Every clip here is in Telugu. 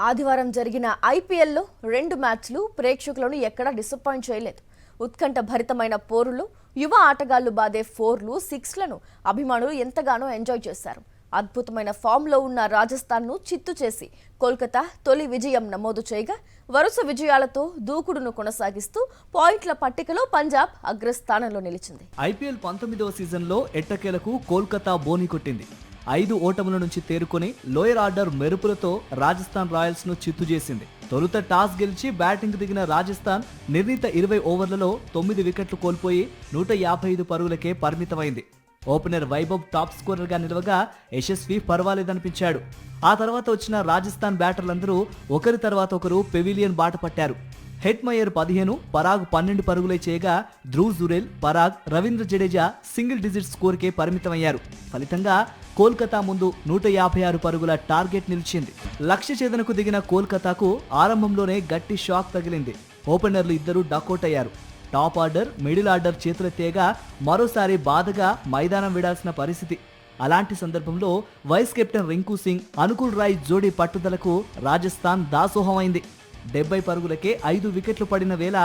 ఆదివారం జరిగిన ఐపీఎల్లో 2 మ్యాచ్లు ప్రేక్షకులను ఎక్కడా డిసప్పాయింట్ చేయలేదు. ఉత్కంఠ భరితమైన పోరులు, యువ ఆటగాళ్లు బాదే 4లు, 6లను అభిమానులు ఎంతగానో ఎంజాయ్ చేశారు. అద్భుతమైన ఫామ్లో ఉన్న రాజస్థాన్ను చిత్తు చేసి కోల్కతా తొలి విజయం నమోదు చేయగా, వరుస విజయాలతో దూకుడును కొనసాగిస్తూ పాయింట్ల పట్టికలో పంజాబ్ అగ్రస్థానంలో నిలిచింది. ఐపీఎల్ 19వ సీజన్లో ఎట్టకేలకు కోల్కతా బోని కొట్టింది. 5 ఓటముల నుంచి తేరుకొని లోయర్ ఆర్డర్ మెరుపులతో రాజస్థాన్ రాయల్స్ ను చిత్తు చేసింది. తొలుత టాస్ గెలిచి బ్యాటింగ్ దిగిన రాజస్థాన్ నిర్ణీత 20 ఓవర్లలో 9 వికెట్లు కోల్పోయి 155 పరుగులకే పరిమితమైంది. ఓపెనర్ వైభవ్ టాప్ స్కోరర్ గా నిలవగా యశస్వి పర్వాలేదనిపించాడు. ఆ తర్వాత వచ్చిన రాజస్థాన్ బ్యాటర్లందరూ ఒకరి తర్వాత ఒకరు పెవిలియన్ బాట పట్టారు. హెట్మయర్ 15, పరాగ్ 12 పరుగులై చేయగా ధ్రువ్ జురేల్, పరాగ్, రవీంద్ర జడేజా సింగిల్ డిజిట్ స్కోర్కే పరిమితమయ్యారు. ఫలితంగా కోల్కతా ముందు 156 పరుగుల టార్గెట్ నిలిచింది. లక్ష్య ఛేదనకు దిగిన కోల్కతాకు ఆరంభంలోనే గట్టి షాక్ తగిలింది. ఓపెనర్లు ఇద్దరు డకౌట్ అయ్యారు. టాప్ ఆర్డర్, మిడిల్ ఆర్డర్ చేతులెత్తేగా మరోసారి బాధగా మైదానం విడాల్సిన పరిస్థితి. అలాంటి సందర్భంలో వైస్ కెప్టెన్ రింకు సింగ్, అనుకుల్ రాయ్ జోడీ పట్టుదలకు రాజస్థాన్ దాసోహమైంది. 70 పరుగులకే 5 వికెట్లు పడిన వేళ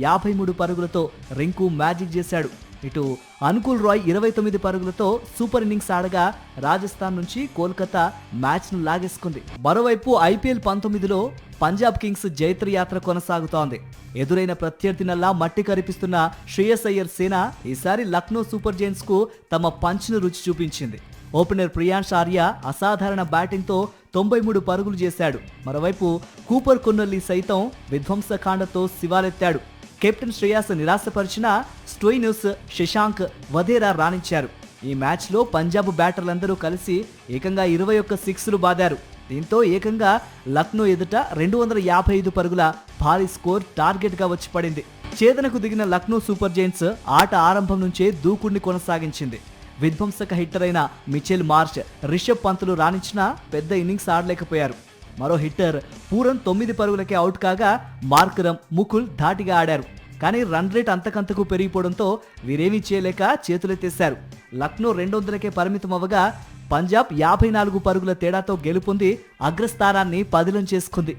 53 పరుగులతో రింకు మ్యాజిక్ చేశాడు. ఇటు అనుకుల్ రాయ్ 29 పరుగులతో సూపర్ ఇన్నింగ్స్ ఆడగా రాజస్థాన్ నుంచి కోల్కతా మ్యాచ్ను లాగేసుకుంది. మరోవైపు ఐపీఎల్ 19లో పంజాబ్ కింగ్స్ జైత్రయాత్ర కొనసాగుతోంది. ఎదురైన ప్రత్యర్థినల్లా మట్టి కరిపిస్తున్న శ్రేయస్ అయ్యర్ సేన ఈసారి లక్నో సూపర్ జైంట్స్ కు తమ పంచ్ను రుచి చూపించింది. ఓపెనర్ ప్రియాంష్ ఆర్య అసాధారణ బ్యాటింగ్తో 93 పరుగులు చేశాడు. మరోవైపు కూపర్ కొన్నల్లి సైతం విధ్వంసకాండతో శివాలెత్తాడు. కెప్టెన్ శ్రేయాస్ నిరాశపరిచిన స్టోయినస్, శశాంక్, వధేరా రాణించారు. ఈ మ్యాచ్లో పంజాబ్ బ్యాటర్లందరూ కలిసి ఏకంగా 21 సిక్స్లు బాదారు. దీంతో ఏకంగా లక్నో ఎదుట 255 పరుగుల భారీ స్కోర్ టార్గెట్గా వచ్చి పడింది. ఛేదనకు దిగిన లక్నో సూపర్ జైంట్స్ ఆట ఆరంభం నుంచే దూకుడిని కొనసాగించింది. విధ్వంసక హిట్టర్ అయిన మిచెల్ మార్ష్, రిషబ్ పంతులు రాణించినా పెద్ద ఇన్నింగ్స్ ఆడలేకపోయారు. మరో హిట్టర్ పూరన్ 9 పరుగులకే అవుట్ కాగా మార్కరమ్, ముకుల్ ధాటిగా ఆడారు. కానీ రన్ రేట్ అంతకంతకు పెరిగిపోవడంతో వీరేమీ చేయలేక చేతులెత్తేశారు. లక్నో 200కే పరిమితం అవ్వగా పంజాబ్ 54 పరుగుల తేడాతో గెలుపొంది అగ్రస్థానాన్ని పదిలం చేసుకుంది.